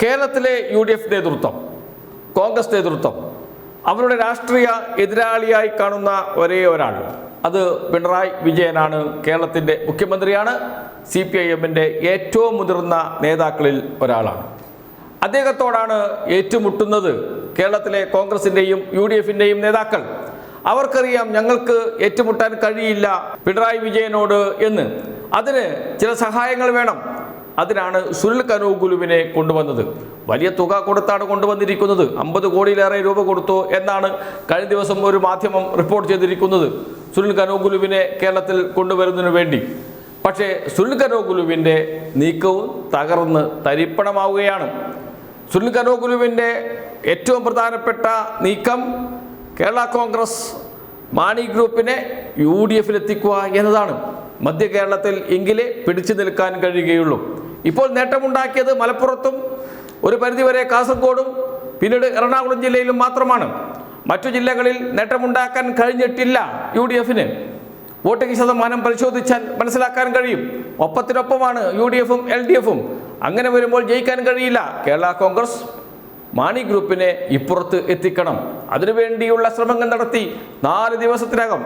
കേരളത്തിലെ UDF നേതൃത്വം, കോൺഗ്രസ് നേതൃത്വം അവരുടെ രാഷ്ട്രീയ എതിരാളിയായി കാണുന്ന ഒരേ ഒരാൾ, അത് പിണറായി വിജയനാണ്. കേരളത്തിൻ്റെ മുഖ്യമന്ത്രിയാണ്. CPIMൻ്റെ ഏറ്റവും മുതിർന്ന നേതാക്കളിൽ ഒരാളാണ്. അദ്ദേഹത്തോടാണ് ഏറ്റുമുട്ടുന്നത് കേരളത്തിലെ കോൺഗ്രസിൻ്റെയും UDFൻ്റെയും നേതാക്കൾ. അവർക്കറിയാം ഞങ്ങൾക്ക് ഏറ്റുമുട്ടാൻ കഴിയില്ല പിണറായി വിജയനോട് എന്ന്. അതിന് ചില സഹായങ്ങൾ വേണം. അതിനാണ് സുനിൽ കനോഗുലുവിനെ കൊണ്ടുവന്നത്. വലിയ തുക കൊടുത്താണ് കൊണ്ടുവന്നിരിക്കുന്നത്. 50 കോടിയിലേറെ രൂപ കൊടുത്തു എന്നാണ് കഴിഞ്ഞ ദിവസം ഒരു മാധ്യമം റിപ്പോർട്ട് ചെയ്തിരിക്കുന്നത് സുനിൽ കനോഗുലുവിനെ കേരളത്തിൽ കൊണ്ടുവരുന്നതിനു വേണ്ടി. പക്ഷേ സുനിൽ കനോഗുലുവിൻ്റെ നീക്കവും തകർന്ന് തരിപ്പണമാവുകയാണ്. സുനിൽ കനോഗുലുവിൻ്റെ ഏറ്റവും പ്രധാനപ്പെട്ട നീക്കം കേരള കോൺഗ്രസ് മാണി ഗ്രൂപ്പിനെ UDFിലെത്തിക്കുക എന്നതാണ്. മധ്യ കേരളത്തിൽ എങ്കിലേ പിടിച്ചു നിൽക്കാൻ കഴിയുകയുള്ളൂ. ഇപ്പോൾ നേട്ടമുണ്ടാക്കിയത് മലപ്പുറത്തും ഒരു പരിധിവരെ കാസർഗോഡും പിന്നീട് എറണാകുളം ജില്ലയിലും മാത്രമാണ്. മറ്റു ജില്ലകളിൽ നേട്ടമുണ്ടാക്കാൻ കഴിഞ്ഞിട്ടില്ല UDFന്. വോട്ടിംഗ് ശതമാനം പരിശോധിച്ചാൽ മനസ്സിലാക്കാൻ കഴിയും. ഒപ്പത്തിനൊപ്പമാണ് UDFും LDFും. അങ്ങനെ വരുമ്പോൾ ജയിക്കാൻ കഴിയില്ല. കേരള കോൺഗ്രസ് മാണി ഗ്രൂപ്പിനെ ഇപ്പുറത്ത് എത്തിക്കണം. അതിനുവേണ്ടിയുള്ള ശ്രമങ്ങൾ നടത്തി 4 ദിവസത്തിനകം,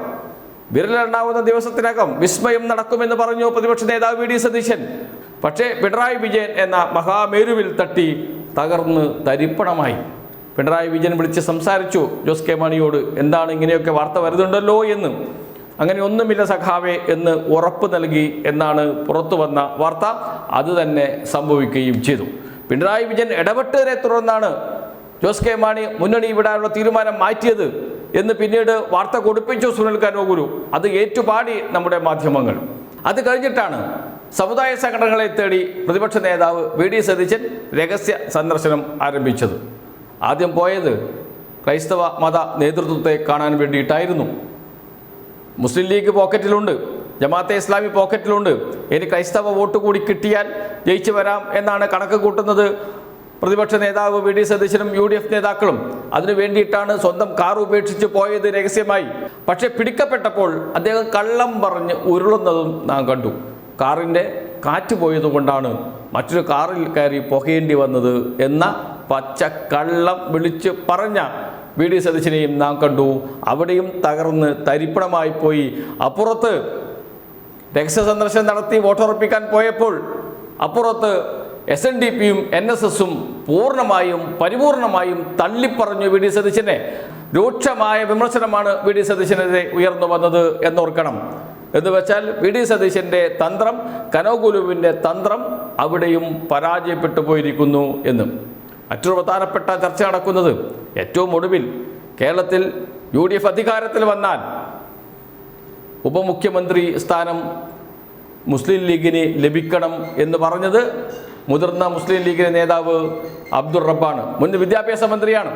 വിരലെണ്ണാവുന്ന ദിവസത്തിനകം വിസ്മയം നടക്കുമെന്ന് പറഞ്ഞു പ്രതിപക്ഷ നേതാവ് VD സതീശൻ. പക്ഷേ പിണറായി വിജയൻ എന്ന മഹാമേരുവിൽ തട്ടി തകർന്ന് തരിപ്പണമായി. പിണറായി വിജയൻ വിളിച്ച് സംസാരിച്ചു ജോസ് കെ മാണിയോട്. എന്താണ് ഇങ്ങനെയൊക്കെ വാർത്ത വരുന്നുണ്ടല്ലോ എന്ന്. അങ്ങനെ ഒന്നുമില്ല സഖാവേ എന്ന് ഉറപ്പ് നൽകി എന്നാണ് പുറത്തു വന്ന വാർത്ത. അത് തന്നെ സംഭവിക്കുകയും ചെയ്തു. പിണറായി വിജയൻ ഇടപെട്ടതിനെ തുടർന്നാണ് ജോസ് കെ മാണി മുന്നണി വിടാനുള്ള തീരുമാനം മാറ്റിയത് എന്ന് പിന്നീട് വാർത്ത കൊടുപ്പിച്ചു സുനിൽ കനോഗുലു. അത് ഏറ്റുപാടി നമ്മുടെ മാധ്യമങ്ങൾ. അത് കഴിഞ്ഞിട്ടാണ് സമുദായ സംഘടനകളെ തേടി പ്രതിപക്ഷ നേതാവ് VD സതീശൻ രഹസ്യ സന്ദർശനം ആരംഭിച്ചത്. ആദ്യം പോയത് ക്രൈസ്തവ മത നേതൃത്വത്തെ കാണാൻ വേണ്ടിയിട്ടായിരുന്നു. മുസ്ലിം ലീഗ് പോക്കറ്റിലുണ്ട്, ജമാഅത്തെ ഇസ്ലാമി പോക്കറ്റിലുണ്ട്. ഇനി ക്രൈസ്തവ വോട്ട് കൂടി കിട്ടിയാൽ ജയിച്ചു വരാം എന്നാണ് കണക്ക് കൂട്ടുന്നത് പ്രതിപക്ഷ നേതാവ് VD സതീശനും UDF നേതാക്കളും. അതിനു വേണ്ടിയിട്ടാണ് സ്വന്തം കാർ ഉപേക്ഷിച്ച് പോയത് രഹസ്യമായി. പക്ഷേ പിടിക്കപ്പെട്ടപ്പോൾ അദ്ദേഹം കള്ളം പറഞ്ഞ് ഉരുളുന്നതും നാം കണ്ടു. കാറിൻ്റെ കാറ്റ് പോയതുകൊണ്ടാണ് മറ്റൊരു കാറിൽ കയറി പുകയേണ്ടി വന്നത് എന്ന പച്ചക്കള്ളം വിളിച്ച് പറഞ്ഞ VD സതീശനെയും നാം കണ്ടു. അവിടെയും തകർന്ന് തരിപ്പണമായി പോയി. അപ്പുറത്ത് രഹസ്യ സന്ദർശനം നടത്തി വോട്ടുറപ്പിക്കാൻ പോയപ്പോൾ അപ്പുറത്ത് SNDPയും NSSും പൂർണ്ണമായും പരിപൂർണമായും തള്ളിപ്പറഞ്ഞു VD സതീശനെ. രൂക്ഷമായ വിമർശനമാണ് VD സതീശനെതിരെ ഉയർന്നു വന്നത് എന്നോർക്കണം. എന്ന് വെച്ചാൽ VD സതീശൻ്റെ തന്ത്രം, കനോഗുലുവിൻ്റെ തന്ത്രം അവിടെയും പരാജയപ്പെട്ടു പോയിരിക്കുന്നു എന്ന്. മറ്റൊരു പ്രധാനപ്പെട്ട ചർച്ച നടക്കുന്നത് ഏറ്റവും ഒടുവിൽ കേരളത്തിൽ UDF അധികാരത്തിൽ വന്നാൽ ഉപമുഖ്യമന്ത്രി സ്ഥാനം മുസ്ലിം ലീഗിന് ലഭിക്കണം എന്ന് പറഞ്ഞത് മുതിർന്ന മുസ്ലിം ലീഗിലെ നേതാവ് അബ്ദുൾ റബ്ബാണ്. മുൻ വിദ്യാഭ്യാസ മന്ത്രിയാണ്.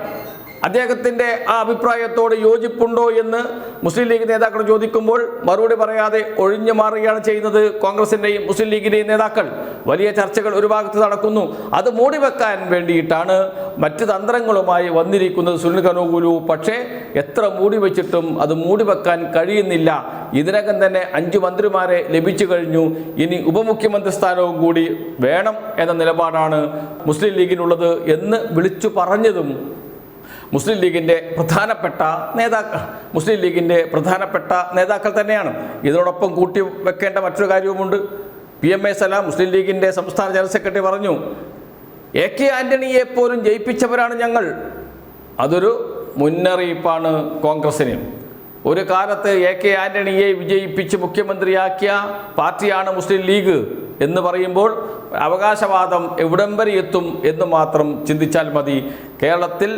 അദ്ദേഹത്തിൻ്റെ ആ അഭിപ്രായത്തോട് യോജിപ്പുണ്ടോ എന്ന് മുസ്ലിം ലീഗ് നേതാക്കൾ ചോദിക്കുമ്പോൾ മറുപടി പറയാതെ ഒഴിഞ്ഞു മാറുകയാണ് ചെയ്യുന്നത് കോൺഗ്രസിൻ്റെയും മുസ്ലിം ലീഗിൻ്റെയും നേതാക്കൾ. വലിയ ചർച്ചകൾ ഒരു ഭാഗത്ത് നടക്കുന്നു. അത് മൂടിവെക്കാൻ വേണ്ടിയിട്ടാണ് മറ്റ് തന്ത്രങ്ങളുമായി വന്നിരിക്കുന്നത് സുനിൽ കനോഗുലു. പക്ഷേ എത്ര മൂടി വെച്ചിട്ടും അത് മൂടിവെക്കാൻ കഴിയുന്നില്ല. ഇതിനകം തന്നെ 5 മന്ത്രിമാരെ ലഭിച്ചു കഴിഞ്ഞു. ഇനി ഉപമുഖ്യമന്ത്രി സ്ഥാനവും കൂടി വേണം എന്ന നിലപാടാണ് മുസ്ലിം ലീഗിനുള്ളത് എന്ന് വിളിച്ചു പറഞ്ഞതും മുസ്ലിം ലീഗിൻ്റെ പ്രധാനപ്പെട്ട നേതാക്കൾ തന്നെയാണ്. ഇതിനോടൊപ്പം കൂട്ടി വെക്കേണ്ട മറ്റൊരു കാര്യവുമുണ്ട്. PMA സലാം മുസ്ലിം ലീഗിൻ്റെ സംസ്ഥാന ജനറൽ സെക്രട്ടറി പറഞ്ഞു, AK ആൻ്റണിയെ പോലും ജയിപ്പിച്ചവരാണ് ഞങ്ങൾ. അതൊരു മുന്നറിയിപ്പാണ് കോൺഗ്രസിന്. ഒരു കാലത്ത് AK ആൻ്റണിയെ വിജയിപ്പിച്ച് മുഖ്യമന്ത്രിയാക്കിയ പാർട്ടിയാണ് മുസ്ലിം ലീഗ് എന്ന് പറയുമ്പോൾ അവകാശവാദം എവിടം വരെ എത്തും എന്ന് മാത്രം ചിന്തിച്ചാൽ മതി. കേരളത്തിൽ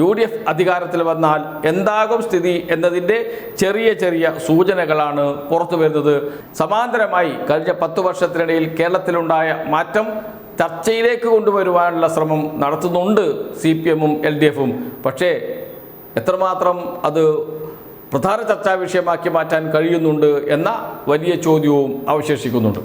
UDF അധികാരത്തിൽ വന്നാൽ എന്താകും സ്ഥിതി എന്നതിൻ്റെ ചെറിയ സൂചനകളാണ് പുറത്തു വരുന്നത്. സമാന്തരമായി കഴിഞ്ഞ 10 വർഷത്തിനിടയിൽ കേരളത്തിലുണ്ടായ മാറ്റം ചർച്ചയിലേക്ക് കൊണ്ടുവരുവാനുള്ള ശ്രമം നടത്തുന്നുണ്ട് CPMും LDFും. പക്ഷേ എത്രമാത്രം അത് പ്രധാന ചർച്ചാ വിഷയമാക്കി മാറ്റാൻ കഴിയുന്നുണ്ട് എന്ന വലിയ ചോദ്യവും അവശേഷിക്കുന്നുണ്ട്.